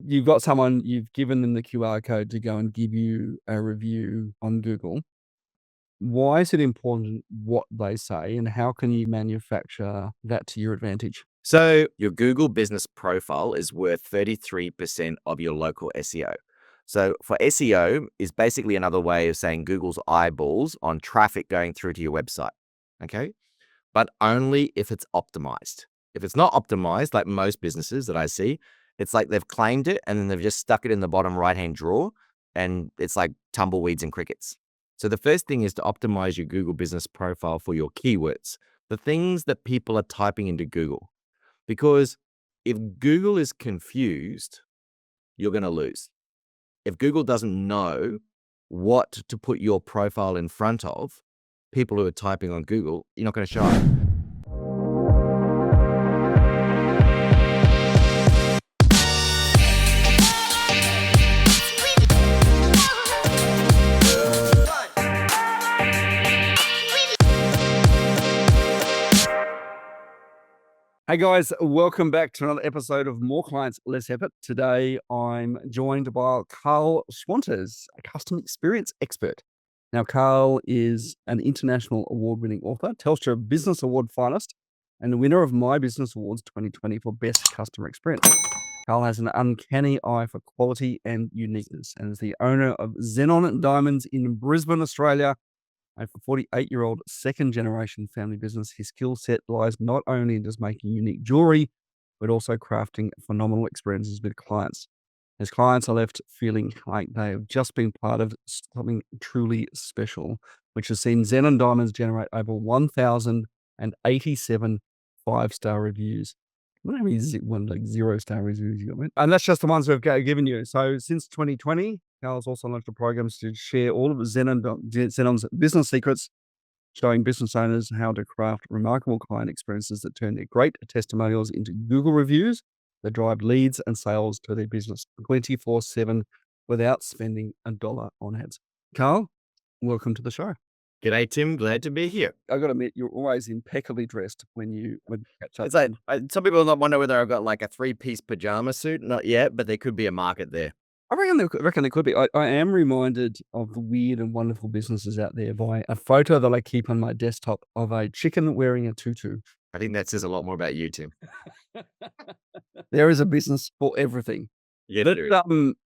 you've got someone, you've given them the QR code to go and give you a review on Google. Why is it important what they say, and how can you manufacture that to your advantage? So your Google business profile is worth 33% of your local SEO. So for SEO is basically another way of saying Google's eyeballs on traffic going through to your website. Okay. But only if it's optimized. If it's not optimized, like most businesses that I see, it's like they've claimed it and then they've just stuck it in the bottom right-hand drawer and it's like tumbleweeds and crickets. So the first thing is to optimize your Google business profile for your keywords, the things that people are typing into Google. Because if Google is confused, you're going to lose. If Google doesn't know what to put your profile in front of people who are typing on Google, you're not going to show up. Hey guys, welcome back to another episode of More Clients, Less Effort. Today, I'm joined by Karl Schwantes, a customer experience expert. Now, Karl is an international award-winning author, Telstra Business Award finalist, and the winner of My Business Awards 2020 for Best Customer Experience. Karl has an uncanny eye for quality and uniqueness, and is the owner of Xenon Diamonds in Brisbane, Australia. And for 48-year-old second-generation family business, his skill set lies not only in just making unique jewelry, but also crafting phenomenal experiences with clients. His clients are left feeling like they have just been part of something truly special, which has seen Xenon Diamonds generate over 1,087 five-star reviews. I don't know how many zero-star reviews you got, man. And that's just the ones we've given you. So since 2020, Karl's also launched a program to share all of Xenon's business secrets, showing business owners how to craft remarkable client experiences that turn their great testimonials into Google reviews that drive leads and sales to their business 24/7 without spending a dollar on ads. Karl, welcome to the show. G'day, Tim. Glad to be here. I got to admit, you're always impeccably dressed when you catch up. It's like some people might wonder whether I've got like a 3-piece pajama suit. Not yet, but there could be a market there. I reckon there could be. I am reminded of the weird and wonderful businesses out there by a photo that I keep on my desktop of a chicken wearing a tutu. I think that says a lot more about you, Tim. There is a business for everything. Yeah, there is.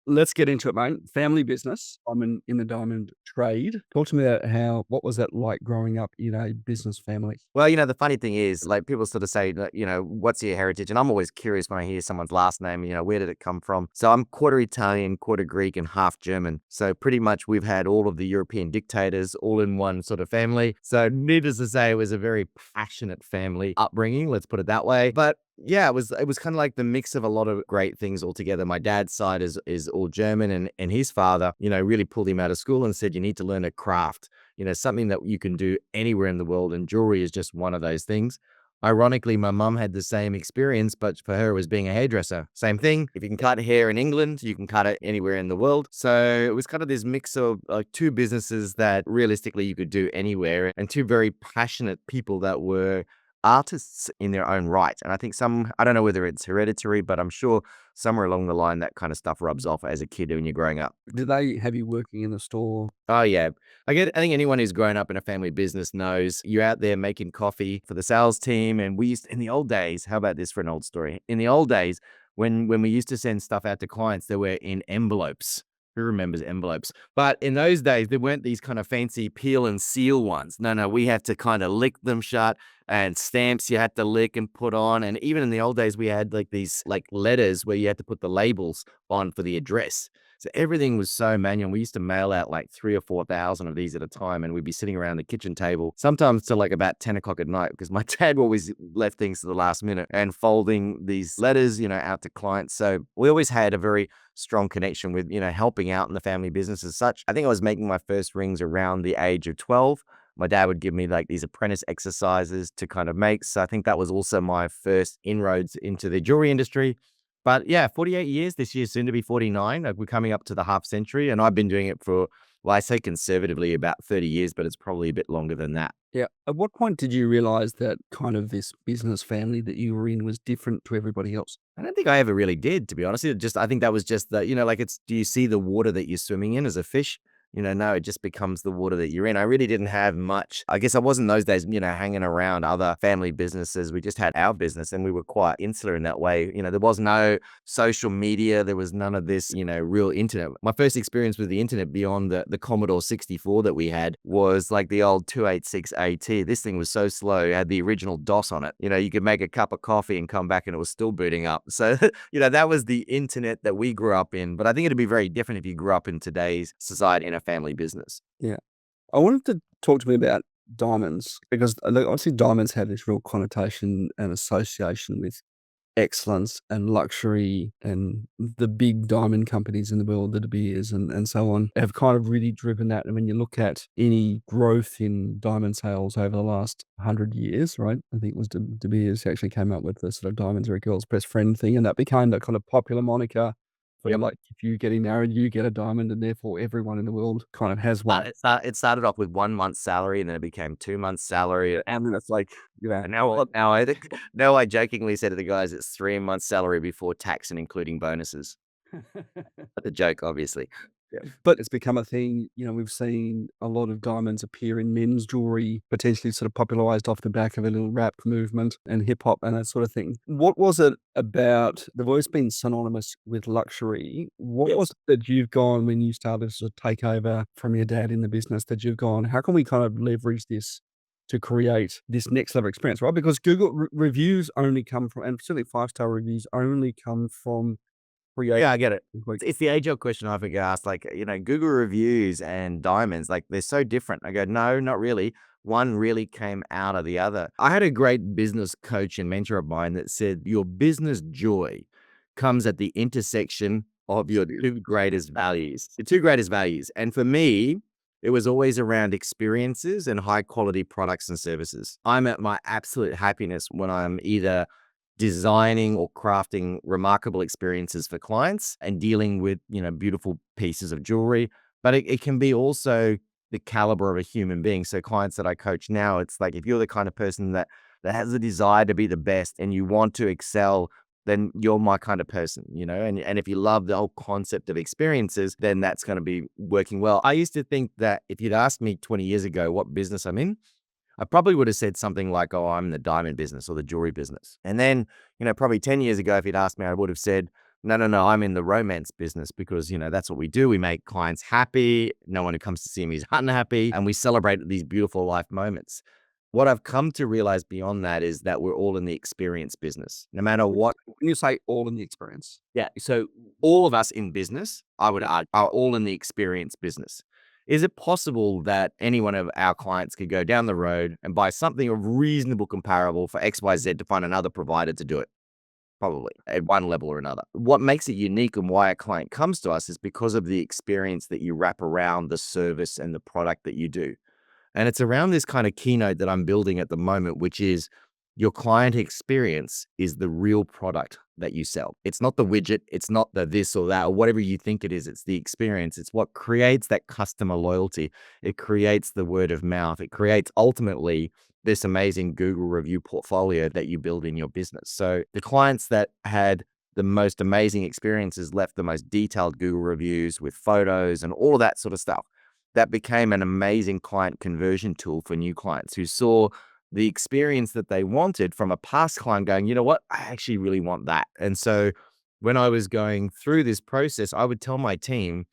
Let's get into it, mate. Family business. I'm in the diamond trade. Talk to me about what was that like growing up in a business family? Well, the funny thing is, like, people sort of say, that, what's your heritage? And I'm always curious when I hear someone's last name, where did it come from? So I'm quarter Italian, quarter Greek, and half German. So pretty much we've had all of the European dictators all in one sort of family. So needless to say, it was a very passionate family upbringing, let's put it that way. But yeah, it was kind of like the mix of a lot of great things all together. My dad's side is all German, and his father, really pulled him out of school and said, you need to learn a craft, something that you can do anywhere in the world. And jewelry is just one of those things. Ironically, my mum had the same experience, but for her it was being a hairdresser. Same thing. If you can cut hair in England, you can cut it anywhere in the world. So it was kind of this mix of like two businesses that realistically you could do anywhere, and two very passionate people that were artists in their own right. And I think I don't know whether it's hereditary, but I'm sure somewhere along the line that kind of stuff rubs off as a kid when you're growing up. Did they have you working in the store? Oh yeah. I think anyone who's grown up in a family business knows you're out there making coffee for the sales team. And in the old days, how about this for an old story? In the old days, when we used to send stuff out to clients, they were in envelopes. Who remembers envelopes? But in those days, there weren't these kind of fancy peel and seal ones. No, we had to kind of lick them shut, and stamps you had to lick and put on. And even in the old days, we had like these like letters where you had to put the labels on for the address. So everything was so manual. We used to mail out like 3,000 or 4,000 of these at a time, and we'd be sitting around the kitchen table, sometimes till like about 10 o'clock at night, because my dad always left things to the last minute and folding these letters, out to clients. So we always had a very strong connection with, helping out in the family business as such. I think I was making my first rings around the age of 12. My dad would give me like these apprentice exercises to kind of make. So I think that was also my first inroads into the jewelry industry. But yeah, 48 years this year, soon to be 49. We're coming up to the half century, and I've been doing it for Well, I say conservatively about 30 years, but it's probably a bit longer than that. Yeah. At what point did you realize that kind of this business family that you were in was different to everybody else? I don't think I ever really did, to be honest. I think that was just the, like do you see the water that you're swimming in as a fish? No, it just becomes the water that you're in. I really didn't have much. I guess I wasn't those days, hanging around other family businesses. We just had our business and we were quite insular in that way. There was no social media. There was none of this, real internet. My first experience with the internet beyond the Commodore 64 that we had was like the old 286 AT. This thing was so slow. It had the original DOS on it. You could make a cup of coffee and come back and it was still booting up. So, that was the internet that we grew up in. But I think it'd be very different if you grew up in today's society in a family business. Yeah. I wanted to talk to me about diamonds because look, obviously diamonds have this real connotation and association with excellence and luxury, and the big diamond companies in the world, the De Beers and so on, have kind of really driven that. And when you look at any growth in diamond sales over the last 100 years, right? I think it was De Beers who actually came up with the sort of diamonds are a girl's best friend thing, and that became that kind of popular moniker for Yep. like, if you getting married, you get a diamond, and therefore everyone in the world kind of has one. It started off with 1 month's salary, and then it became 2 months' salary, And then it's like, and now I jokingly say to the guys, it's 3 months' salary before tax and including bonuses. But the joke, obviously. Yeah. But it's become a thing. We've seen a lot of diamonds appear in men's jewelry, potentially sort of popularized off the back of a little rap movement and hip hop and that sort of thing. What was it about? They've always been synonymous with luxury. What was it that you've gone when you started to take over from your dad in the business, that you've gone, how can we kind of leverage this to create this next level experience, right? Because Google reviews only come from, and certainly 5-star reviews only come from creating. Yeah, I get it. It's the age-old question I often get asked, like, Google reviews and diamonds, like, they're so different. I go, "No, not really. One really came out of the other." I had a great business coach and mentor of mine that said, "Your business joy comes at the intersection of your 2 greatest values." The 2 greatest values. And for me, it was always around experiences and high-quality products and services. I'm at my absolute happiness when I'm either designing or crafting remarkable experiences for clients and dealing with, beautiful pieces of jewelry. But it can be also the caliber of a human being. So clients that I coach now, it's like, if you're the kind of person that has the desire to be the best and you want to excel, then you're my kind of person, and if you love the whole concept of experiences, then that's going to be working well. I used to think that if you'd asked me 20 years ago what business I'm in, I probably would have said something like, "Oh, I'm in the diamond business or the jewelry business." And then, probably 10 years ago, if you'd asked me, I would have said, "No, no, no, I'm in the romance business because, that's what we do. We make clients happy. No one who comes to see me is unhappy. And we celebrate these beautiful life moments." What I've come to realize beyond that is that we're all in the experience business, no matter what. When you say all in the experience. Yeah. So all of us in business, I would argue, are all in the experience business. Is it possible that any one of our clients could go down the road and buy something of reasonable comparable for XYZ to find another provider to do it? Probably at one level or another. What makes it unique and why a client comes to us is because of the experience that you wrap around the service and the product that you do. And it's around this kind of keynote that I'm building at the moment, which is your client experience is the real product that you sell. It's not the widget. It's not the this or that or whatever you think it is. It's the experience. It's what creates that customer loyalty. It creates the word of mouth. It creates ultimately this amazing Google review portfolio that you build in your business. So the clients that had the most amazing experiences left the most detailed Google reviews with photos and all of that sort of stuff. That became an amazing client conversion tool for new clients who saw the experience that they wanted from a past client going, "You know what? I actually really want that." And so when I was going through this process, I would tell my team,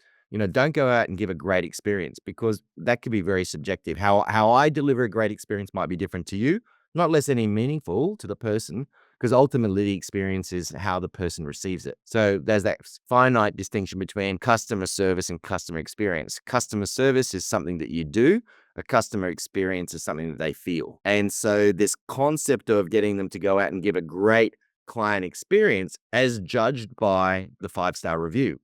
don't go out and give a great experience because that could be very subjective. How I deliver a great experience might be different to you, not less any meaningful to the person, because ultimately the experience is how the person receives it. So there's that finite distinction between customer service and customer experience. Customer service is something that you do. A customer experience is something that they feel. And so this concept of getting them to go out and give a great client experience as judged by the 5-star review.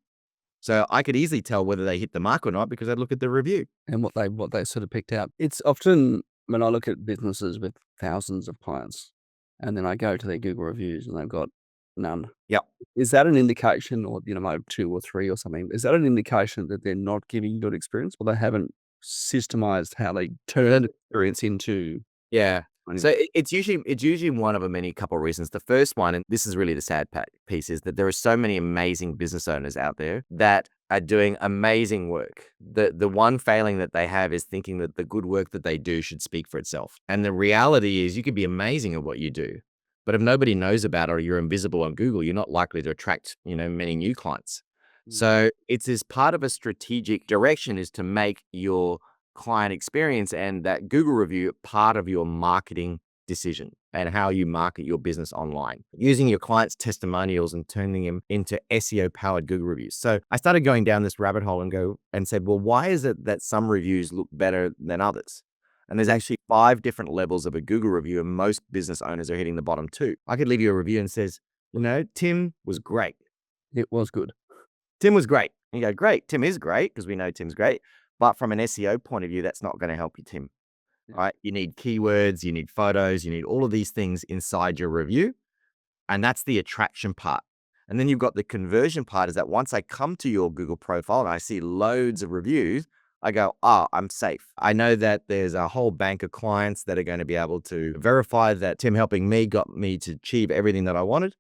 So I could easily tell whether they hit the mark or not because I'd look at the review. And what they sort of picked out. It's often when I look at businesses with thousands of clients, and then I go to their Google reviews, and they've got None. Yep. Is that an indication, or, maybe 2 or 3 or something, is that an indication that they're not giving good experience, or they haven't systemized how they turn experience into Yeah. money? So it's usually one of a many couple of reasons. The first one, and this is really the sad piece, is that there are so many amazing business owners out there that are doing amazing work. The one failing that they have is thinking that the good work that they do should speak for itself. And the reality is you could be amazing at what you do, but if nobody knows about it or you're invisible on Google, you're not likely to attract, many new clients. Mm. So it's as part of a strategic direction is to make your client experience and that Google review part of your marketing decision and how you market your business online, using your clients' testimonials and turning them into SEO-powered Google reviews. So I started going down this rabbit hole and said, well, why is it that some reviews look better than others? And there's actually 5 different levels of a Google review, and most business owners are hitting the bottom 2. I could leave you a review and says, Tim was great. It was good. Tim was great. And you go, great. Tim is great because we know Tim's great. But from an SEO point of view, that's not going to help you, Tim. Yeah. Right? You need keywords, you need photos, you need all of these things inside your review. And that's the attraction part. And then you've got the conversion part, is that once I come to your Google profile and I see loads of reviews, I go, I'm safe. I know that there's a whole bank of clients that are going to be able to verify that Tim helping me got me to achieve everything that I wanted.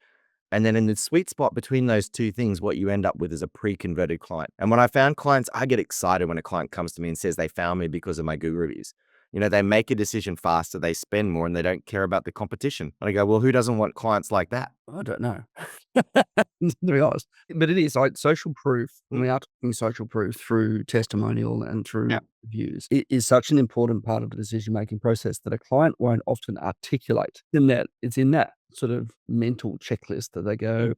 And then in the sweet spot between those two things, what you end up with is a pre-converted client. And when I found clients, I get excited when a client comes to me and says they found me because of my Google reviews. They make a decision faster, they spend more, and they don't care about the competition. And I go, well, who doesn't want clients like that? I don't know. To be honest. But it is like social proof. We are talking social proof through testimonial and through Yeah. reviews. It is such an important part of the decision-making process that a client won't often articulate. It's in that sort of mental checklist that they go,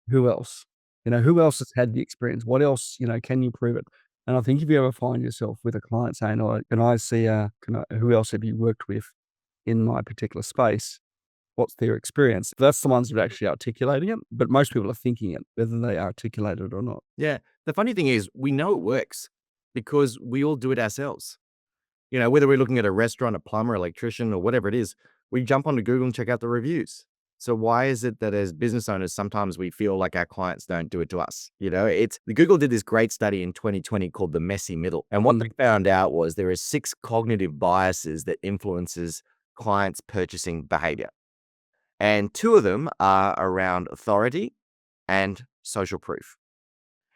who else? Who else has had the experience? What else, can you prove it? And I think if you ever find yourself with a client saying, "Oh, can I see, who else have you worked with in my particular space? What's their experience?" That's the ones that are actually articulating it, but most people are thinking it, whether they articulate it or not. Yeah. The funny thing is, we know it works because we all do it ourselves. Whether we're looking at a restaurant, a plumber, electrician, or whatever it is, we jump onto Google and check out the reviews. So why is it that as business owners, sometimes we feel like our clients don't do it to us? Google did this great study in 2020 called the messy middle. And what they found out was there are 6 cognitive biases that influences clients' purchasing behavior. And 2 of them are around authority and social proof.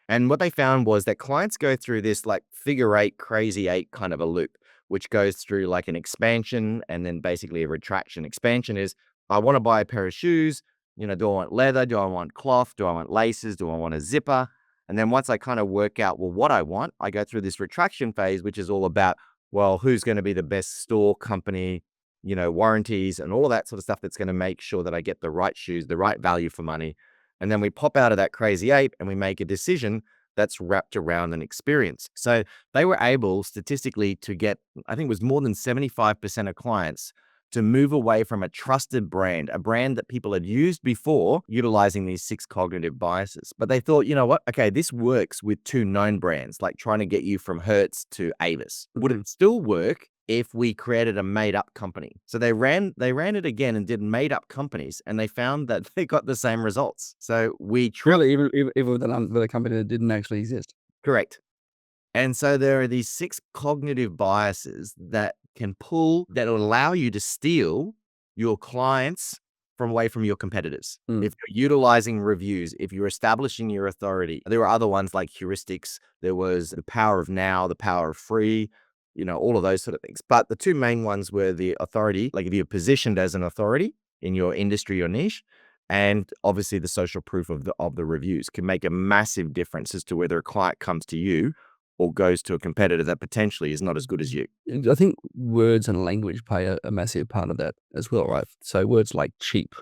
And what they found was that clients go through this like figure 8, crazy 8 kind of a loop, which goes through like an expansion and then basically a retraction. Expansion is, I want to buy a pair of shoes. Do I want leather? Do I want cloth? Do I want laces? Do I want a zipper? And then once I kind of work out, well, what I want, I go through this retraction phase, which is all about, well, who's going to be the best store company, warranties and all of that sort of stuff that's going to make sure that I get the right shoes, the right value for money. And then we pop out of that crazy 8 and we make a decision that's wrapped around an experience. So they were able statistically to get, I think it was more than 75% of clients to move away from a trusted brand, a brand that people had used before, utilizing these 6 cognitive biases. But they thought, you know what? Okay, this works with 2 known brands, like trying to get you from Hertz to Avis. Would it still work if we created a made-up company? So they ran it again and did made-up companies, and they found that they got the same results. So we Really, even with a company that didn't actually exist. correct. And so there are these 6 cognitive biases that will allow you to steal your clients away from your competitors. If you're utilizing reviews, if you're establishing your authority, there were other ones like heuristics. There was the power of now, the power of free, all of those sort of things. But the 2 main ones were the authority, like if you're positioned as an authority in your industry or niche, and obviously the social proof of the reviews can make a massive difference as to whether a client comes to you or goes to a competitor that potentially is not as good as you. And I think words and language play a massive part of that as well, right? So words like cheap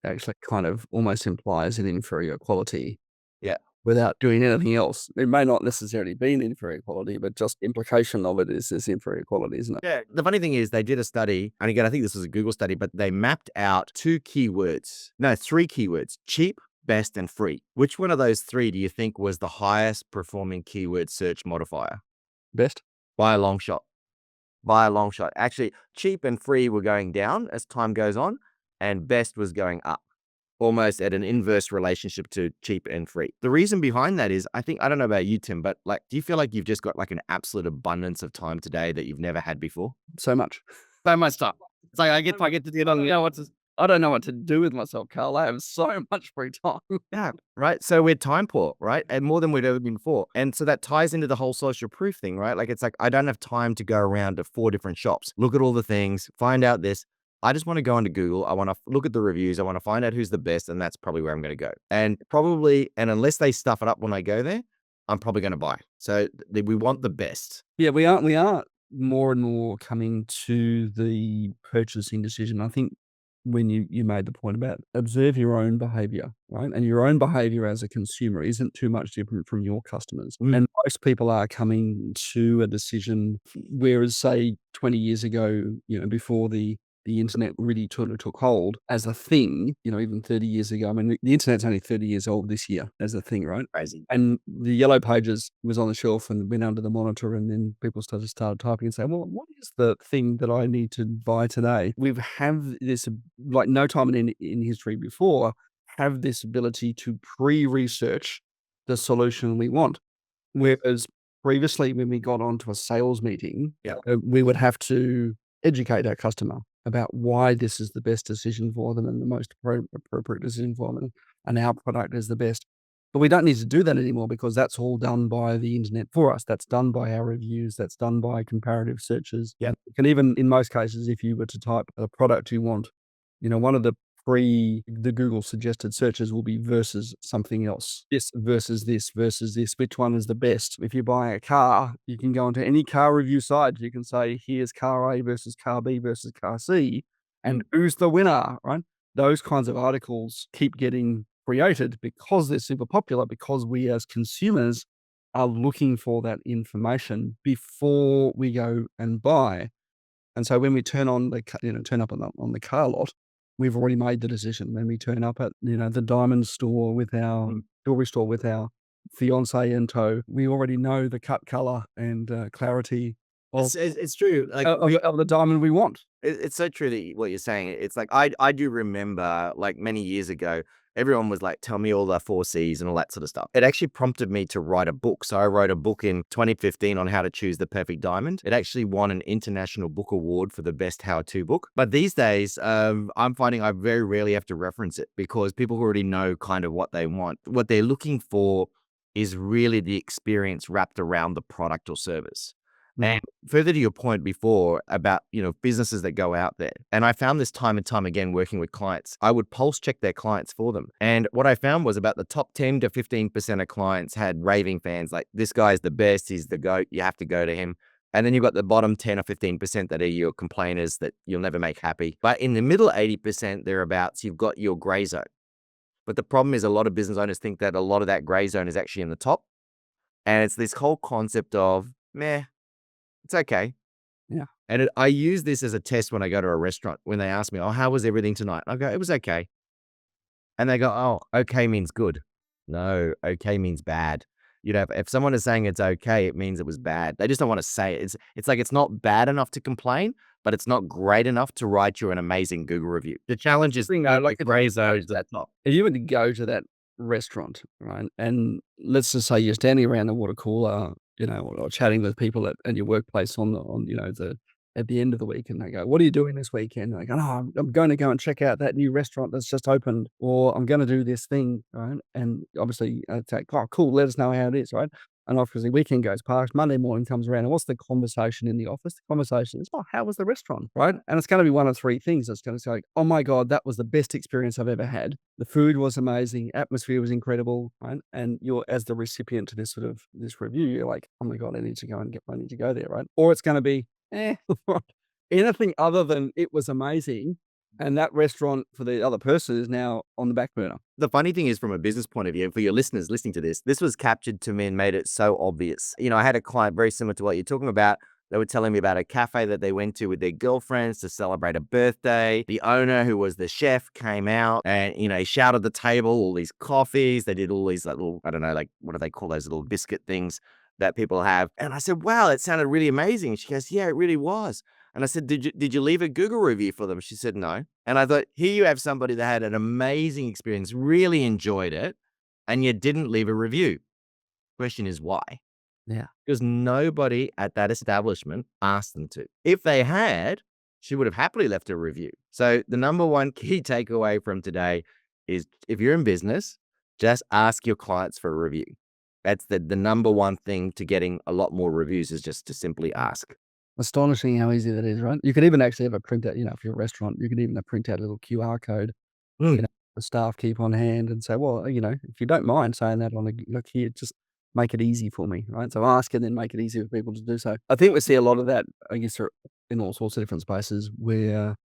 actually kind of almost implies an inferior quality. Yeah. Without doing anything else. It may not necessarily be an inferior quality, but just implication of it is this inferior quality, isn't it? Yeah. The funny thing is they did a study, and again, I think this was a Google study, but they mapped out 3 keywords, cheap, best, and free. Which one of those 3 do you think was the highest performing keyword search modifier? Best? By a long shot. By a long shot. Actually, cheap and free were going down as time goes on, and best was going up. almost at an inverse relationship to cheap and free. The reason behind that is, I don't know about you, Tim, but like, do you feel like you've just got like an absolute abundance of time today that you've never had before? So much. So much time. It's like I get to get on. I don't know what to do with myself, Carl. I have so much free time. Yeah, right. So we're time poor, right? And more than we've ever been before. And so that ties into the whole social proof thing, right? Like, it's like, I don't have time to go around to 4 different shops, look at all the things, find out this. I just want to go into Google. I want to look at the reviews. I want to find out who's the best. And that's probably where I'm going to go. And unless they stuff it up when I go there, I'm probably going to buy. So we want the best. Yeah, we are more and more coming to the purchasing decision. I think when you made the point about observe your own behavior, right? And your own behavior as a consumer isn't too much different from your customers. And most people are coming to a decision, whereas say 20 years ago, before the internet really took hold as a thing, even 30 years ago. I mean, the internet's only 30 years old this year as a thing, right? Crazy. And the Yellow Pages was on the shelf and went under the monitor, and then people started typing and saying, well, what is the thing that I need to buy today? We've have this, like no time in history before, have this ability to pre-research the solution we want. Whereas previously, when we got onto a sales meeting, we would have to educate our customer about why this is the best decision for them and the most appropriate decision for them, and our product is the best. But we don't need to do that anymore because that's all done by the internet for us. That's done by our reviews. That's done by comparative searches. Yeah. And even in most cases, if you were to type a product you want, one of the Google suggested searches will be versus something else. This versus this versus this. Which one is the best? If you buy a car, you can go onto any car review site. You can say, here's car A versus car B versus car C, and who's the winner, right? Those kinds of articles keep getting created because they're super popular, because we as consumers are looking for that information before we go and buy. And so when we turn up on the car lot, we've already made the decision. When we turn up at, the diamond store with our jewelry store with our fiance in tow, we already know the cut color and clarity of It's true. Like, of the diamond we want. it's so true that what you're saying. It's like, I do remember, like, many years ago, everyone was like, tell me all the 4 C's and all that sort of stuff. It actually prompted me to write a book. So I wrote a book in 2015 on how to choose the perfect diamond. It actually won an international book award for the best how-to book. But these days, I'm finding I very rarely have to reference it because people already know kind of what they want. What they're looking for is really the experience wrapped around the product or service. And further to your point before about, businesses that go out there. And I found this time and time again working with clients. I would pulse check their clients for them. And what I found was about the top 10 to 15% of clients had raving fans. Like, this guy's the best. He's the GOAT. You have to go to him. And then you've got the bottom 10 or 15% that are your complainers that you'll never make happy. But in the middle 80% thereabouts, you've got your gray zone. But the problem is a lot of business owners think that a lot of that gray zone is actually in the top. And it's this whole concept of, meh, it's okay. Yeah. And I use this as a test when I go to a restaurant. When they ask me, oh, how was everything tonight? I go, it was okay. And they go, oh, okay means good. No, okay means bad. If someone is saying it's okay, it means it was bad. They just don't want to say it. It's like, it's not bad enough to complain, but it's not great enough to write you an amazing Google review. The challenge is Like the gray zone. That's not. If you were to go to that restaurant, right, and let's just say you're standing around the water cooler, or chatting with people at your workplace at the end of the week, and they go, "What are you doing this weekend?" And they go, "Oh, I'm going to go and check out that new restaurant that's just opened, or I'm going to do this thing," right? And obviously, it's like, "Oh, cool, let us know how it is," right? And obviously, weekend goes past, Monday morning comes around, and what's the conversation in the office? The conversation is, "Oh, how was the restaurant?" Right? And it's going to be one of 3 things. It's going to say, "Oh my God, that was the best experience I've ever had. The food was amazing, atmosphere was incredible," right? And you're, as the recipient to this review, you're like, "Oh my God, I need to go there," right? Or it's going to be, anything other than it was amazing. And that restaurant for the other person is now on the back burner. The funny thing is, from a business point of view, for your listeners listening to this was captured to me and made it so obvious. I had a client very similar to what you're talking about. They were telling me about a cafe that they went to with their girlfriends to celebrate a birthday. The owner, who was the chef, came out and, he shouted at the table, all these coffees. They did all these little, I don't know, like, what do they call those little biscuit things that people have? And I said, wow, it sounded really amazing. She goes, yeah, it really was. And I said, did you leave a Google review for them? She said, no. And I thought, here you have somebody that had an amazing experience, really enjoyed it, and you didn't leave a review. Question is why? Yeah. Because nobody at that establishment asked them to. If they had, she would have happily left a review. So the number one key takeaway from today is if you're in business, just ask your clients for a review. That's the number one thing to getting a lot more reviews is just to simply ask. Astonishing how easy that is, right? You could even actually have a printout, if you're a restaurant, you could even print out a little QR code, Mm. the staff keep on hand and say, well, if you don't mind saying that on look here, just make it easy for me, right? So ask and then make it easy for people to do so. I think we see a lot of that, I guess, in all sorts of different spaces where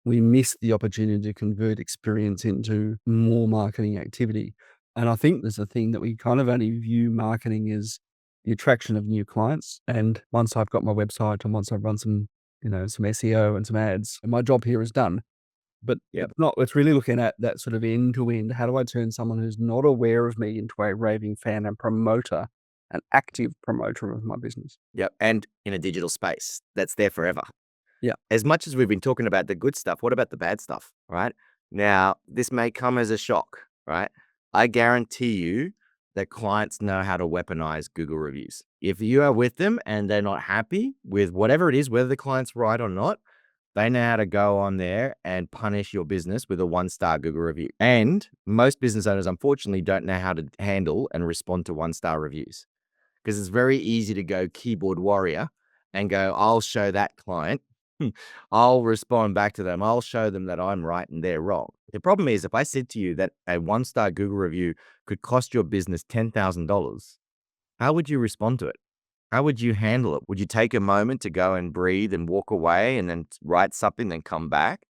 we miss the opportunity to convert experience into more marketing activity. And I think there's a thing that we kind of only view marketing as the attraction of new clients. And once I've got my website and once I've run some, some SEO and some ads, my job here is done. But Yep. it's really looking at that sort of end to end. How do I turn someone who's not aware of me into a raving fan and promoter, an active promoter of my business? Yep. And in a digital space that's there forever. Yeah. As much as we've been talking about the good stuff, what about the bad stuff, right? Now, this may come as a shock, right? I guarantee you that clients know how to weaponize Google reviews. If you are with them and they're not happy with whatever it is, whether the client's right or not, they know how to go on there and punish your business with a 1-star Google review. And most business owners, unfortunately, don't know how to handle and respond to 1-star reviews because it's very easy to go keyboard warrior and go, I'll show that client. I'll respond back to them. I'll show them that I'm right and they're wrong. The problem is if I said to you that a 1-star Google review could cost your business $10,000, how would you respond to it? How would you handle it? Would you take a moment to go and breathe and walk away and then write something, then come back?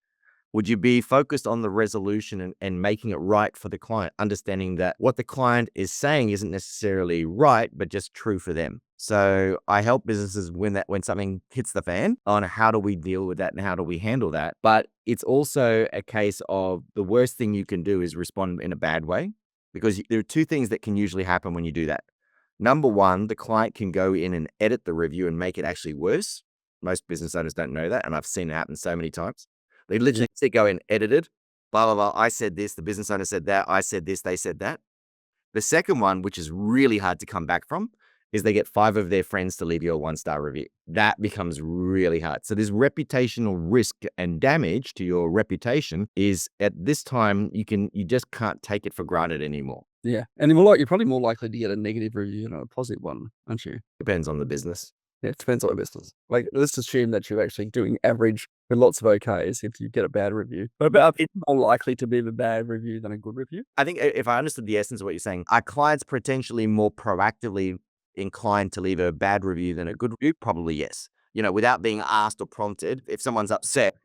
Would you be focused on the resolution and making it right for the client, understanding that what the client is saying isn't necessarily right, but just true for them? So I help businesses when something hits the fan on how do we deal with that and how do we handle that. But it's also a case of the worst thing you can do is respond in a bad way, because there are two things that can usually happen when you do that. Number one, the client can go in and edit the review and make it actually worse. Most business owners don't know that, and I've seen it happen so many times. They literally go in, edited, blah, blah, blah. I said this, the business owner said that, I said this, they said that. The second one, which is really hard to come back from, is they get 5 of their friends to leave you a 1-star review. That becomes really hard. So this reputational risk and damage to your reputation is at this time, you just can't take it for granted anymore. Yeah. And you're probably more likely to get a negative review than a positive one, aren't you? Depends on the business. Yeah, it depends on the business. Like, let's assume that you're actually doing average with lots of okays if you get a bad review. But it's more likely to be a bad review than a good review. I think if I understood the essence of what you're saying, are clients potentially more proactively inclined to leave a bad review than a good review? Probably yes. Without being asked or prompted, if someone's upset.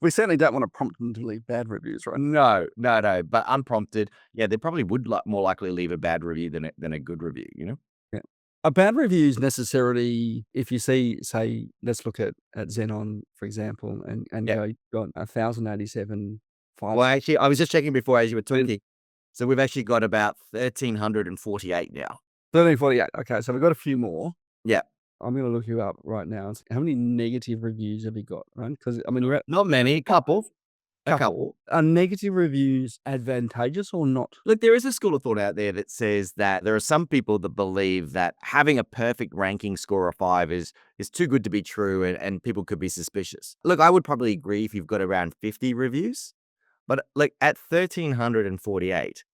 We certainly don't want to prompt them to leave bad reviews, right? No. But unprompted, yeah, they probably would more likely leave a bad review than a good review, Yeah. A bad review is necessarily, if you see, say, let's look at Xenon, for example, and Yeah. go, you've got 1,087 files. Well, actually, I was just checking before as you were talking. So we've actually got about 1,348 now. 1348. Okay, so we've got a few more. Yeah. I'm going to look you up right now and see how many negative reviews have you got, right? Because, we're at Not many, a couple. A couple. Are negative reviews advantageous or not? Look, there is a school of thought out there that says that there are some people that believe that having a perfect ranking score of 5 is too good to be true and people could be suspicious. Look, I would probably agree if you've got around 50 reviews, but like at 1,348,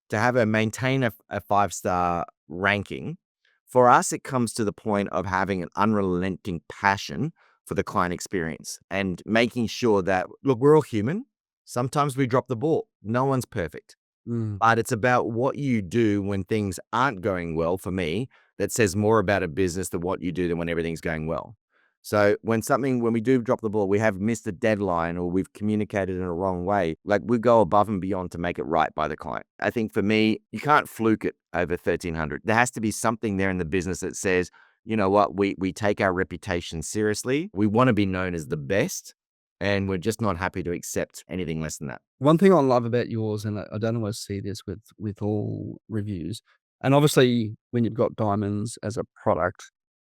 to maintain a 5-star ranking, for us, it comes to the point of having an unrelenting passion for the client experience and making sure that, look, we're all human. Sometimes we drop the ball. No one's perfect. But it's about what you do when things aren't going well, for me, that says more about a business than what you do than when everything's going well. So when we do drop the ball, we have missed a deadline or we've communicated in a wrong way, like we go above and beyond to make it right by the client. I think for me, you can't fluke it over 1,300. There has to be something there in the business that says, you know what, we take our reputation seriously. We want to be known as the best. And we're just not happy to accept anything less than that. One thing I love about yours, and I don't always see this with all reviews, and obviously when you've got diamonds as a product,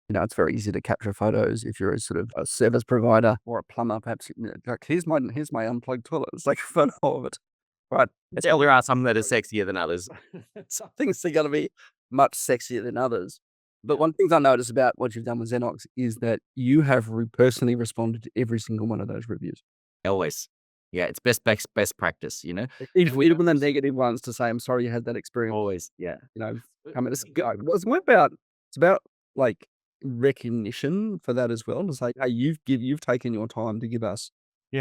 It's very easy to capture photos if you're a sort of a service provider or a plumber, perhaps, like, here's my unplugged toilet. It's like a photo of it. Right. There are some that are sexier than others. Some things are gonna be much sexier than others. But one thing I noticed about what you've done with Xenox is that you have personally responded to every single one of those reviews. Always. Yeah, it's best practice, you know? Even the negative ones, to say, "I'm sorry you had that experience." Always, yeah. You know, come at us go. Well, it's about, like, recognition for that as well. To say, "Hey, you've taken your time to give us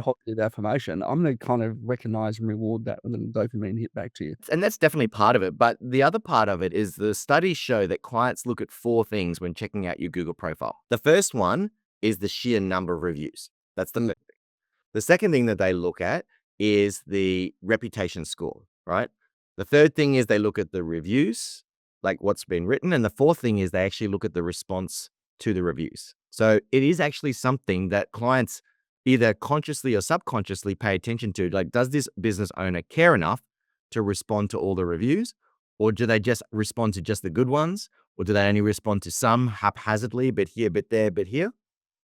positive affirmation. I'm gonna kind of recognize and reward that with a dopamine hit back to you." And that's definitely part of it. But the other part of it is the studies show that clients look at 4 things when checking out your Google profile. The first one is the sheer number of reviews. That's the first thing. The second thing that they look at is the reputation score, right? The third thing is they look at the reviews, like what's been written. And the fourth thing is they actually look at the response to the reviews. So it is actually something that clients either consciously or subconsciously pay attention to. Like, does this business owner care enough to respond to all the reviews? Or do they just respond to just the good ones? Or do they only respond to some haphazardly, bit here, bit there, bit here?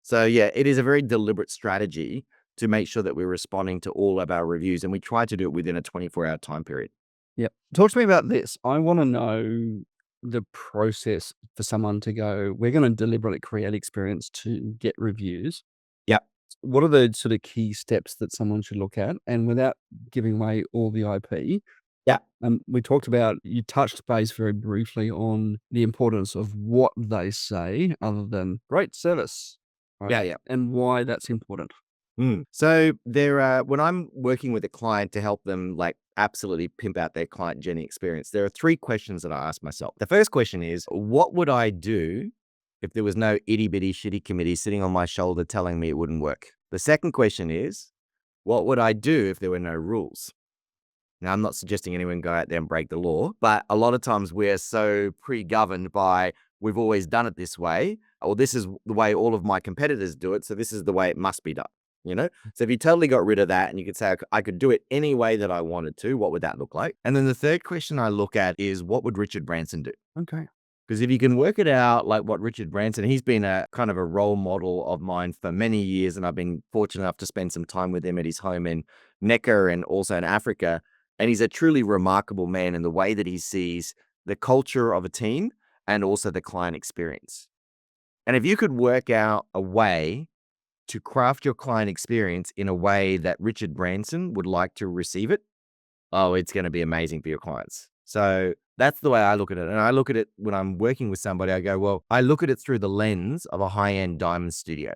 So yeah, it is a very deliberate strategy to make sure that we're responding to all of our reviews. And we try to do it within a 24-hour time period. Yep. Talk to me about this. I wanna know the process for someone to go, "We're gonna deliberately create experience to get reviews." Yeah. What are the sort of key steps that someone should look at? And without giving away all the IP, Yeah. we talked about, you touched base very briefly on the importance of what they say other than "great service," right? Yeah. Yeah. And why that's important. So there are, when I'm working with a client to help them like absolutely pimp out their client journey experience, there are 3 questions that I ask myself. The first question is, what would I do if there was no itty bitty shitty committee sitting on my shoulder telling me it wouldn't work? The second question is, what would I do if there were no rules? Now, I'm not suggesting anyone go out there and break the law, but a lot of times we're so pre-governed by, we've always done it this way, or this is the way all of my competitors do it, so this is the way it must be done, you know? So if you totally got rid of that and you could say, I could do it any way that I wanted to, what would that look like? And then the third question I look at is, what would Richard Branson do? Okay. Because if you can work it out, like what Richard Branson, he's been a kind of a role model of mine for many years, and I've been fortunate enough to spend some time with him at his home in Mecca and also in Africa. And he's a truly remarkable man in the way that he sees the culture of a team and also the client experience. And if you could work out a way to craft your client experience in a way that Richard Branson would like to receive it, oh, it's going to be amazing for your clients. So that's the way I look at it. And I look at it when I'm working with somebody, I go, well, I look at it through the lens of a high-end diamond studio.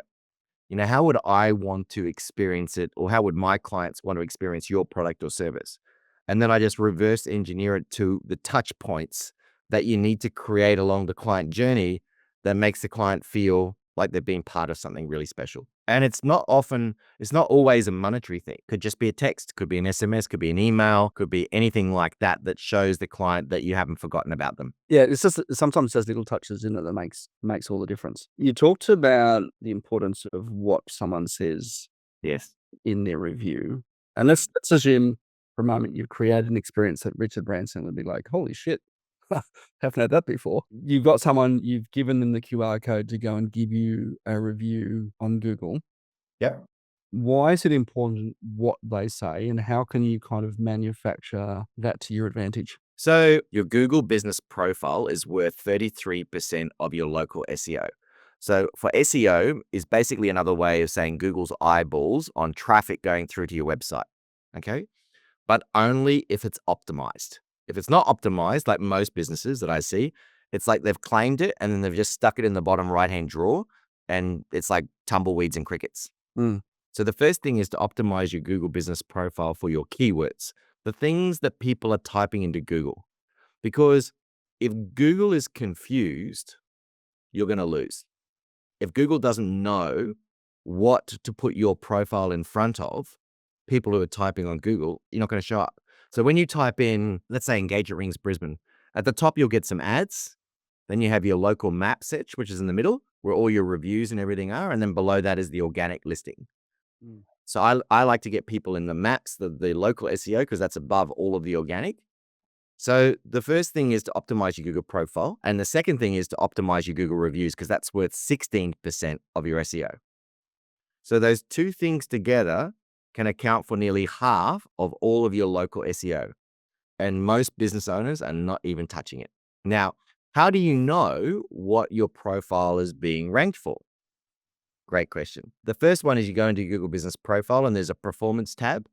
You know, how would I want to experience it, or how would my clients want to experience your product or service? And then I just reverse engineer it to the touch points that you need to create along the client journey that makes the client feel like they're being part of something really special. And it's not always a monetary thing. Could just be a text, could be an SMS, could be an email, could be anything like that that shows the client that you haven't forgotten about them. Yeah, it's just sometimes those little touches in it that makes all the difference. You talked about the importance of what someone says Yes. in their review, and let's assume for a moment you've created an experience that Richard Branson would be like, "Holy shit, haven't had that before." You've got someone, you've given them the QR code to go and give you a review on Google. Yeah. Why is it important what they say, and how can you kind of manufacture that to your advantage? So your Google business profile is worth 33% of your local SEO. So for SEO is basically another way of saying Google's eyeballs on traffic going through to your website. Okay. But only if it's optimized. If it's not optimized, like most businesses that I see, it's like they've claimed it and then they've just stuck it in the bottom right-hand drawer and it's like tumbleweeds and crickets. Mm. So the first thing is to optimize your Google business profile for your keywords, the things that people are typing into Google. Because if Google is confused, you're going to lose. If Google doesn't know what to put your profile in front of people who are typing on Google, you're not going to show up. So when you type in, let's say Engagement Rings Brisbane, at the top, you'll get some ads. Then you have your local map search, which is in the middle, where all your reviews and everything are. And then below that is the organic listing. Mm. So I like to get people in the maps, the local SEO, because that's above all of the organic. So the first thing is to optimize your Google profile. And the second thing is to optimize your Google reviews, because that's worth 16% of your SEO. So those two things together can account for nearly half of all of your local SEO. And most business owners are not even touching it. Now, how do you know what your profile is being ranked for? Great question. The first one is you go into your Google Business Profile and there's a performance tab,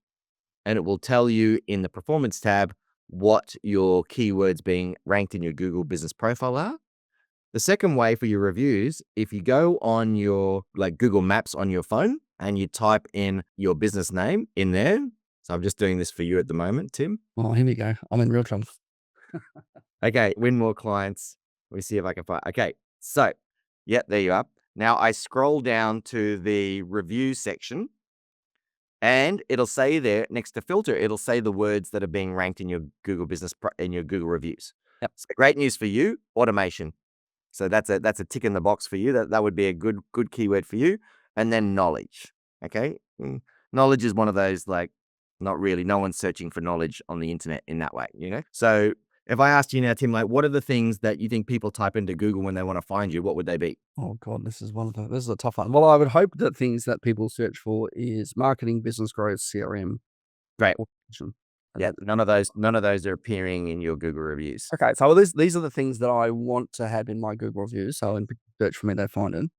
and it will tell you in the performance tab what your keywords being ranked in your Google Business Profile are. The second way for your reviews, if you go on your Google Maps on your phone and you type in your business name in there. So I'm just doing this for you at the moment, Tim. Oh, here we go. I'm in real trouble. Okay, win more clients. Let me see if I can find. Okay, so yeah, there you are. Now I scroll down to the review section, and it'll say there next to filter, it'll say the words that are being ranked in your Google in your Google reviews. Yep. So great news for you, automation. So that's a tick in the box for you. That would be a good keyword for you. And then knowledge. Okay, knowledge is one of those not really. No one's searching for knowledge on the internet in that way. So if I asked you now, Tim, what are the things that you think people type into Google when they want to find you? What would they be? Oh God, this is a tough one. Well, I would hope that things that people search for is marketing, business growth, CRM, Great. automation. Yeah, none of those are appearing in your Google reviews. Okay, so these are the things that I want to have in my Google reviews. So in search for me, they find it.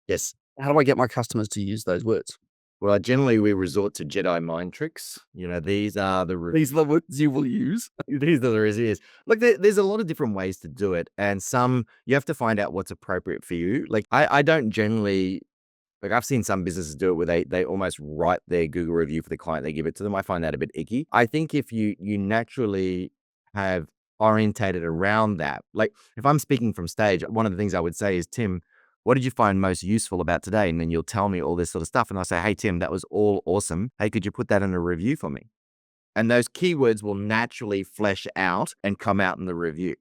Yes. How do I get my customers to use those words? Well, generally we resort to Jedi mind tricks. These are the These are the words you will use. these are the reviews. Look, there's a lot of different ways to do it, and some you have to find out what's appropriate for you. I don't generally I've seen some businesses do it where they almost write their Google review for the client. They give it to them. I find that a bit icky. I think if you naturally have orientated around that, if I'm speaking from stage, one of the things I would say is, Tim, what did you find most useful about today? And then you'll tell me all this sort of stuff. And I'll say, hey, Tim, that was all awesome. Hey, could you put that in a review for me? And those keywords will naturally flesh out and come out in the review.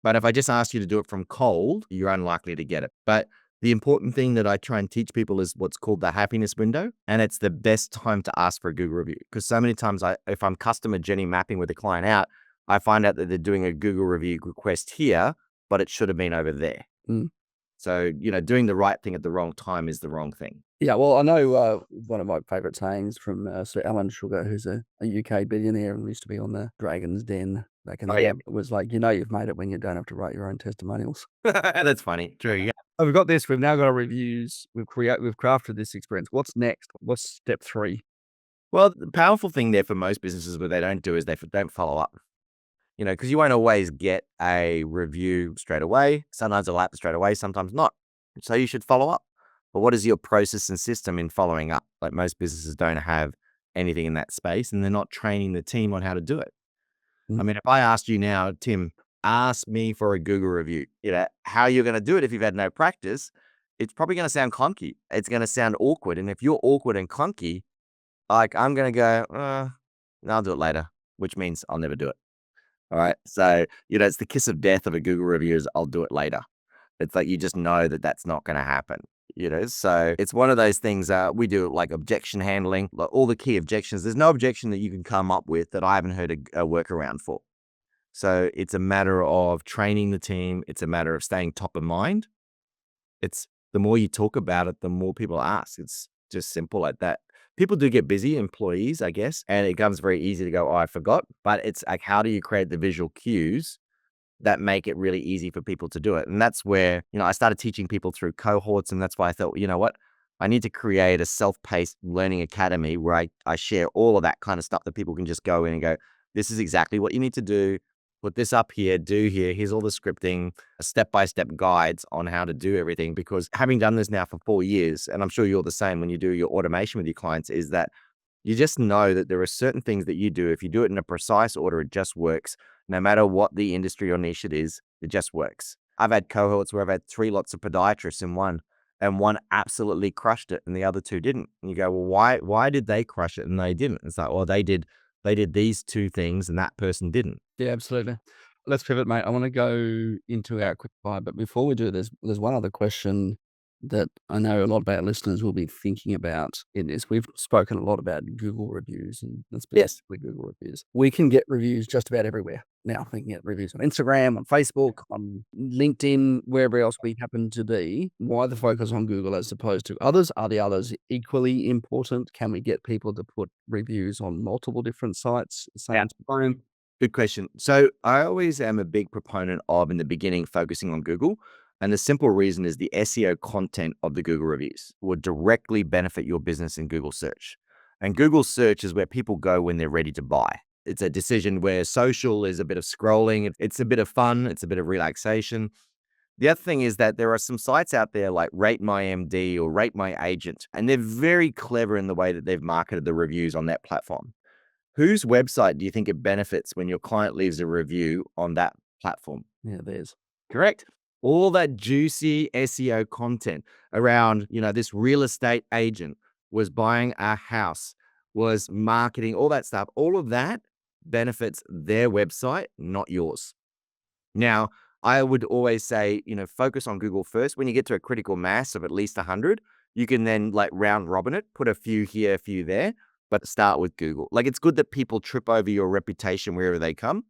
But if I just ask you to do it from cold, you're unlikely to get it. But the important thing that I try and teach people is what's called the happiness window. And it's the best time to ask for a Google review. Because so many times if I'm customer journey mapping with a client out, I find out that they're doing a Google review request here, but it should have been over there. So, doing the right thing at the wrong time is the wrong thing. Yeah, well, I know one of my favorite sayings from Sir Alan Sugar, who's a UK billionaire and used to be on the Dragon's Den back in the day. It was like, you've made it when you don't have to write your own testimonials. That's funny. True. Yeah. Oh, we've got this. We've now got our reviews. We've crafted this experience. What's next? What's step 3? Well, the powerful thing there for most businesses, what they don't do is they don't follow up. Because you won't always get a review straight away. Sometimes it'll happen straight away, sometimes not. So you should follow up. But what is your process and system in following up? Most businesses don't have anything in that space, and they're not training the team on how to do it. I mean, if I asked you now, Tim, ask me for a Google review, how you're going to do it if you've had no practice, it's probably going to sound clunky. It's going to sound awkward. And if you're awkward and clunky, I'm going to go, no, I'll do it later, which means I'll never do it. All right. So, it's the kiss of death of a Google review is I'll do it later. It's you just know that that's not going to happen. So it's one of those things we do objection handling, all the key objections. There's no objection that you can come up with that I haven't heard a workaround for. So it's a matter of training the team. It's a matter of staying top of mind. It's the more you talk about it, the more people ask. It's just simple like that. People do get busy, employees, I guess, and it becomes very easy to go, oh, I forgot. But it's how do you create the visual cues that make it really easy for people to do it? And that's where, I started teaching people through cohorts. And that's why I thought, what? I need to create a self-paced learning academy where I share all of that kind of stuff that people can just go in and go, this is exactly what you need to do. Put this up here, do here. Here's all the scripting, step-by-step guides on how to do everything. Because having done this now for 4 years, and I'm sure you're the same when you do your automation with your clients, is that you just know that there are certain things that you do. If you do it in a precise order, it just works. No matter what the industry or niche it is, it just works. I've had cohorts where I've had 3 lots of podiatrists in one, and one absolutely crushed it and the other 2 didn't. And you go, well, why did they crush it and they didn't? It's well, they did these 2 things and that person didn't. Yeah, absolutely. Let's pivot, mate. I want to go into our quick fire, but before we do, there's one other question that I know a lot of our listeners will be thinking about in this. We've spoken a lot about Google reviews and specifically Google reviews. We can get reviews just about everywhere. Now we can get reviews on Instagram, on Facebook, on LinkedIn, wherever else we happen to be. Why the focus on Google as opposed to others? Are the others equally important? Can we get people to put reviews on multiple different sites at the same time? Good question. So I always am a big proponent of, in the beginning, focusing on Google. And the simple reason is the SEO content of the Google reviews would directly benefit your business in Google search. And Google search is where people go when they're ready to buy. It's a decision where social is a bit of scrolling. It's a bit of fun. It's a bit of relaxation. The other thing is that there are some sites out there like Rate My MD or Rate My Agent, and they're very clever in the way that they've marketed the reviews on that platform. Whose website do you think it benefits when your client leaves a review on that platform? Yeah, there's Correct. All that juicy SEO content around, this real estate agent was buying a house, was marketing, all that stuff. All of that benefits their website, not yours. Now, I would always say, focus on Google first. When you get to a critical mass of at least 100, you can then like round robin it, put a few here, a few there, but start with Google. Like, it's good that people trip over your reputation wherever they come,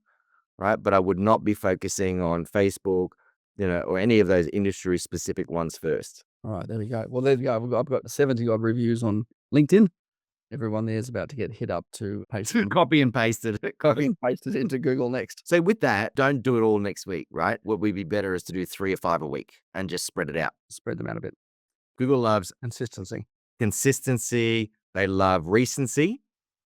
right? But I would not be focusing on Facebook, or any of those industry specific ones first. all right. There we go. Well, there you go. I've got 70 odd reviews on LinkedIn. Everyone there is about to get hit up to paste Copy and pasted. copy and paste it into Google next. So with that, don't do it all next week, right? What would be better is to do 3 or 5 a week and just spread it out. Spread them out a bit. Google loves Consistency. They love recency.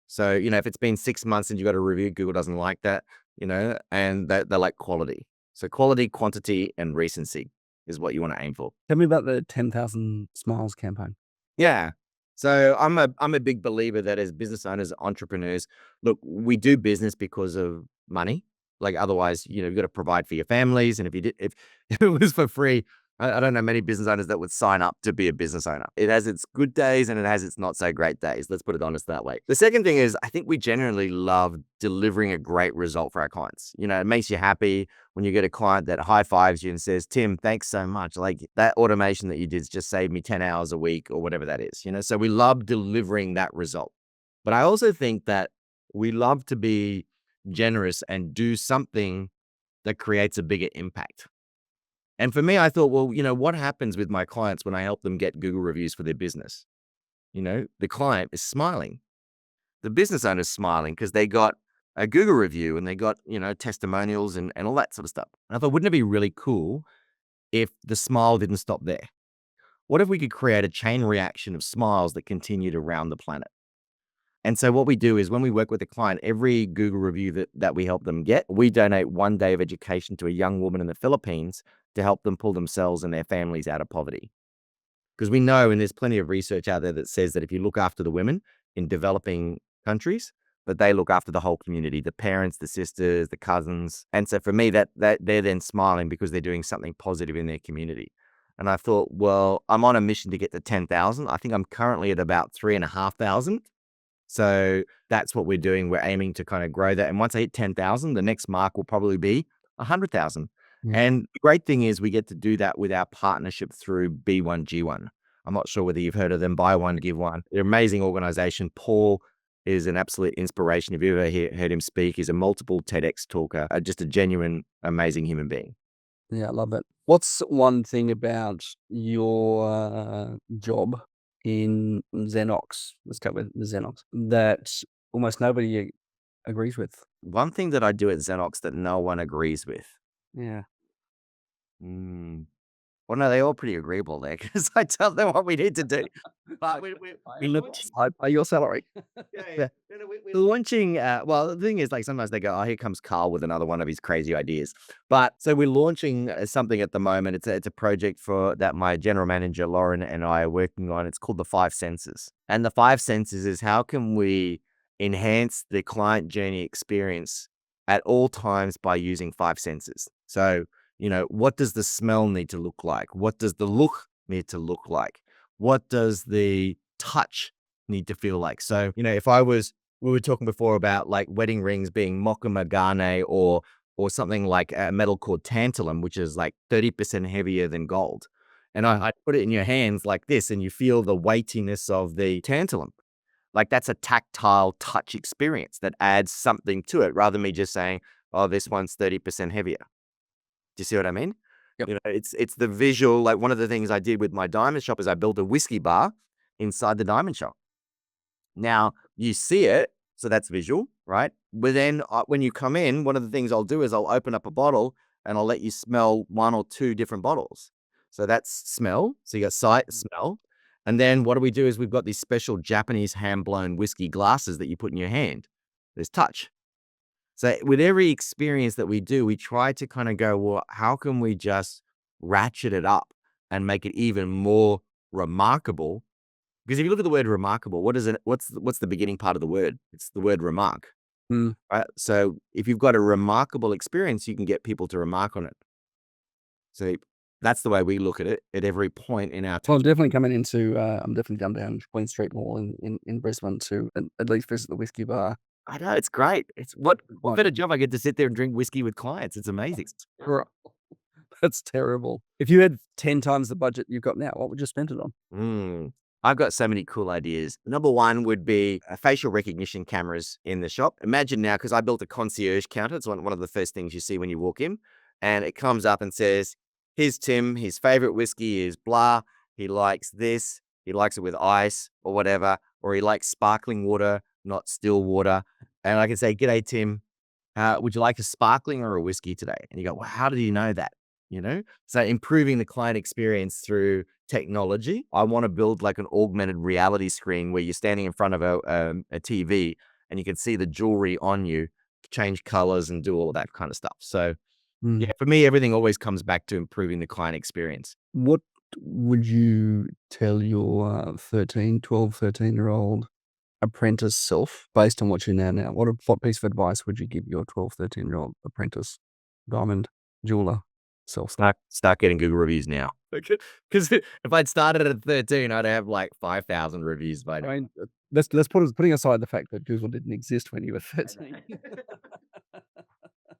So, if it's been 6 months and you got a review, Google doesn't like that, and they like quality. So quality, quantity, and recency is what you want to aim for. Tell me about the 10,000 Smiles campaign. Yeah. So I'm a big believer that as business owners, entrepreneurs, look, we do business because of money. Like, otherwise, you've got to provide for your families. And if it was for free, I don't know many business owners that would sign up to be a business owner. It has its good days and it has its not so great days. Let's put it honest that way. The second thing is, I think we generally love delivering a great result for our clients. It makes you happy when you get a client that high fives you and says, Tim, thanks so much. Like, that automation that you did just saved me 10 hours a week or whatever that is. So we love delivering that result. But I also think that we love to be generous and do something that creates a bigger impact. And for me, I thought, well, what happens with my clients when I help them get Google reviews for their business? The client is smiling. The business owner is smiling because they got a Google review and they got, testimonials and all that sort of stuff. And I thought, wouldn't it be really cool if the smile didn't stop there? What if we could create a chain reaction of smiles that continued around the planet? And so what we do is, when we work with a client, every Google review that we help them get, we donate 1 day of education to a young woman in the Philippines to help them pull themselves and their families out of poverty. Because we know, and there's plenty of research out there that says that if you look after the women in developing countries, that they look after the whole community, the parents, the sisters, the cousins. And so for me, that they're then smiling because they're doing something positive in their community. And I thought, well, I'm on a mission to get to 10,000. I think I'm currently at about 3,500. So that's what we're doing. We're aiming to kind of grow that. And once I hit 10,000, the next mark will probably be 100,000. Yeah. And the great thing is, we get to do that with our partnership through B1G1. I'm not sure whether you've heard of them. Buy one, give one. They're an amazing organization. Paul is an absolute inspiration. If you've ever heard him speak, he's a multiple TEDx talker, just a genuine, amazing human being. Yeah, I love it. What's one thing about your job in Xenox? Let's go with Xenox, that almost nobody agrees with. One thing that I do at Xenox that no one agrees with. Yeah. Well, no, they're all pretty agreeable there because I tell them what we need to do. But I pay your salary. yeah. We're launching, well, the thing is, like, sometimes they go, oh, here comes Karl with another one of his crazy ideas. But so we're launching something at the moment. It's a project that my general manager, Lauren, and I are working on. It's called the 5 Senses. And the 5 Senses is, how can we enhance the client journey experience at all times by using 5 senses? So, what does the smell need to look like? What does the look need to look like? What does the touch need to feel like? So, we were talking before about like wedding rings being mocha or something like a metal called tantalum, which is like 30% heavier than gold. And I put it in your hands like this, and you feel the weightiness of the tantalum. Like, that's a tactile touch experience that adds something to it, rather than me just saying, oh, this one's 30% heavier. Do you see what I mean? Yep. You know, it's the visual. Like one of the things I did with my diamond shop is I built a whiskey bar inside the diamond shop. Now you see it, so that's visual, right? But then when you come in, one of the things I'll do is I'll open up a bottle and I'll let you smell one or two different bottles. So that's smell. So you got sight, smell. And then what do we do is we've got these special Japanese hand-blown whiskey glasses that you put in your hand. There's touch. So with every experience that we do, we try to kind of go, well, how can we just ratchet it up and make it even more remarkable? Because if you look at the word remarkable, what is it? What's the beginning part of the word? It's the word remark, Mm. right? So if you've got a remarkable experience, you can get people to remark on it. So that's the way we look at it at every point in our Well, I'm definitely coming into, I'm definitely come down Queen Street Mall in Brisbane to at least visit the whiskey bar. I know it's great. It's what Like, better job I get to sit there and drink whiskey with clients. It's amazing. that's terrible. If you had 10 times the budget you've got now, what would you spend it on? I've got so many cool ideas. Number one would be facial recognition cameras in the shop. Imagine now, because I built a concierge counter. It's one of the first things you see when you walk in. And it comes up and says, here's Tim. His favorite whiskey is blah. He likes this. He likes it with ice or whatever. Or he likes sparkling water, not still water. And I can say, g'day, Tim. Would you like a sparkling or a whiskey today? And you go, well, how did you know that? You know, so improving the client experience through technology. I want to build like an augmented reality screen where you're standing in front of a TV and you can see the jewelry on you, change colors and do all of that kind of stuff. So Mm. yeah, for me, everything always comes back to improving the client experience. What would you tell your 13, 12, 13-year-old apprentice self based on what you know now? What piece of advice would you give your 12, 13-year-old apprentice, diamond jeweler self? Start getting Google reviews now. Because if I'd started at 13, I'd have like 5,000 reviews by now. I mean, putting aside the fact that Google didn't exist when you were 13.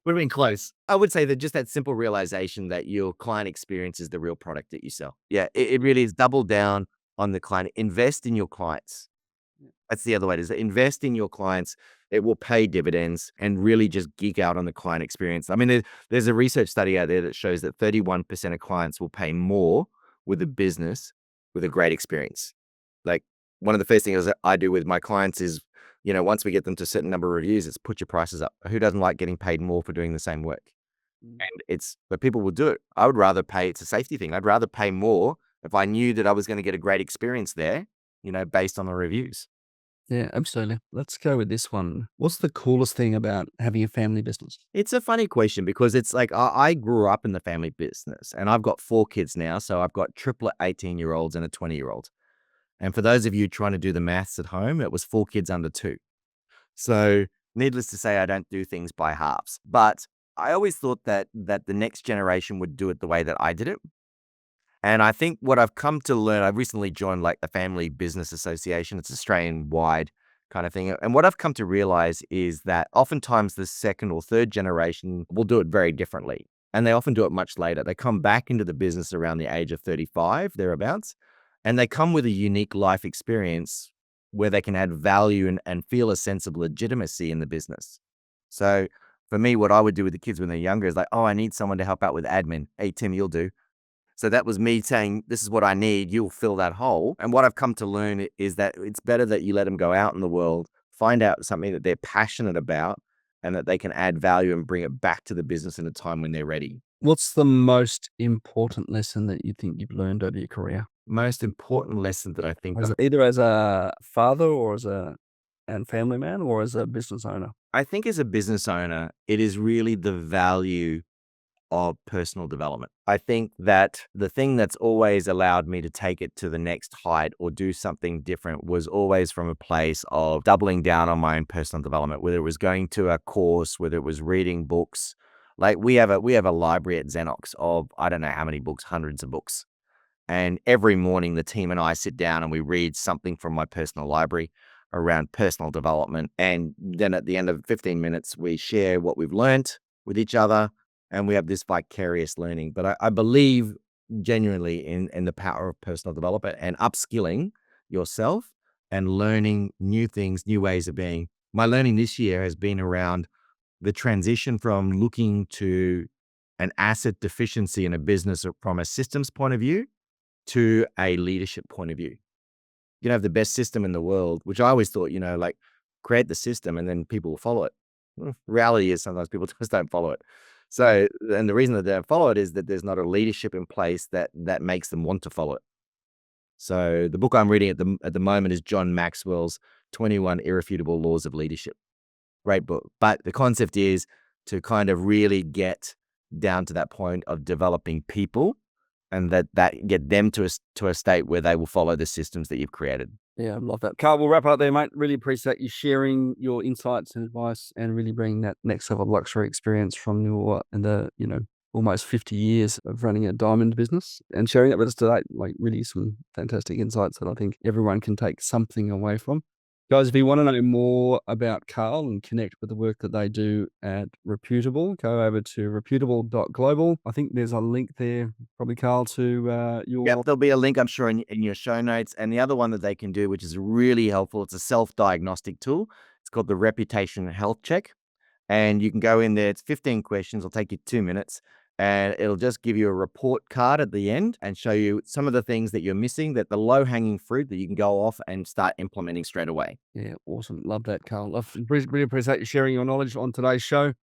Would have been close. I would say that just that simple realization that your client experience is the real product that you sell. Yeah, it really is. Double down on the client. Invest in your clients. That's the other way. Is invest in your clients. It will pay dividends and really just geek out on the client experience. I mean, there's a research study out there that shows that 31% of clients will pay more with a business with a great experience. Like one of the first things that I do with my clients is, you know, once we get them to a certain number of reviews, it's put your prices up. Who doesn't like getting paid more for doing the same work? But people will do it. I would rather pay. It's a safety thing. I'd rather pay more if I knew that I was going to get a great experience there, you know, based on the reviews. Yeah, absolutely. Let's go with this one. What's the coolest thing about having a family business? It's a funny question because it's like I grew up in the family business and I've got 4 kids now. So I've got triplet 18-year-olds and a 20-year-old. And for those of you trying to do the maths at home, it was 4 kids under 2. So needless to say, I don't do things by halves. But I always thought that the next generation would do it the way that I did it. And I think what I've come to learn, I've recently joined like the Family Business Association. It's Australian wide kind of thing. And what I've come to realize is that oftentimes the second or third generation will do it very differently. And they often do it much later. They come back into the business around the age of 35, thereabouts, and they come with a unique life experience where they can add value and feel a sense of legitimacy in the business. So for me, what I would do with the kids when they're younger is like, oh, I need someone to help out with admin. Hey, Tim, you'll do. So that was me saying, this is what I need. You'll fill that hole. And what I've come to learn is that it's better that you let them go out in the world, find out something that they're passionate about and that they can add value and bring it back to the business in a time when they're ready. What's the most important lesson that you think you've learned over your career? Most important lesson that I think Either as a father or as a and family man or as a business owner? I think as a business owner, it is really the value of personal development. I think that the thing that's always allowed me to take it to the next height or do something different was always from a place of doubling down on my own personal development, whether it was going to a course, whether it was reading books. Like we have a library at Xenox of I don't know how many books, hundreds of books. And every morning the team and I sit down and we read something from my personal library around personal development. And then at the end of 15 minutes, we share what we've learned with each other and we have this vicarious learning. But I believe genuinely in the power of personal development and upskilling yourself and learning new things, new ways of being. My learning this year has been around the transition from looking to an asset deficiency in a business or from a systems point of view to a leadership point of view. You can have the best system in the world, which I always thought, like create the system and then people will follow it. Well, reality is sometimes people just don't follow it. So, and the reason that they don't follow it is that there's not a leadership in place that makes them want to follow it. So the book I'm reading at the moment is John Maxwell's 21 Irrefutable Laws of Leadership. Great book. But the concept is to kind of really get down to that point of developing people and that get them to a state where they will follow the systems that you've created. Yeah, I love that. Carl, we'll wrap up there, mate. Really appreciate you sharing your insights and advice and really bringing that next level of luxury experience from your and the, almost 50 years of running a diamond business and sharing that with us today. Like really some fantastic insights that I think everyone can take something away from. Guys, if you want to know more about Carl and connect with the work that they do at Reputable, go over to reputable.global. I think there's a link there, probably, Carl, to your... Yeah, there'll be a link, I'm sure, in your show notes. And the other one that they can do, which is really helpful, it's a self-diagnostic tool. It's called the Reputation Health Check. And you can go in there. It's 15 questions. It'll take you 2 minutes. And it'll just give you a report card at the end and show you some of the things that you're missing, that the low-hanging fruit that you can go off and start implementing straight away. Yeah, awesome. Love that, Carl. Really appreciate you sharing your knowledge on today's show.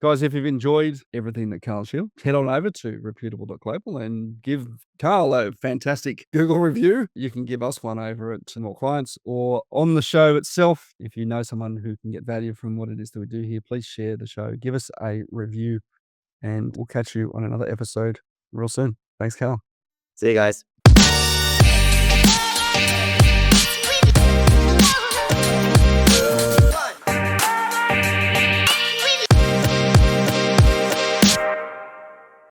Guys, if you've enjoyed everything that Carl shared, head on over to reputable.global and give Carl a fantastic Google review. You can give us one over at More Clients or on the show itself. If you know someone who can get value from what it is that we do here, please share the show. Give us a review and we'll catch you on another episode real soon. Thanks, Carl. See you guys.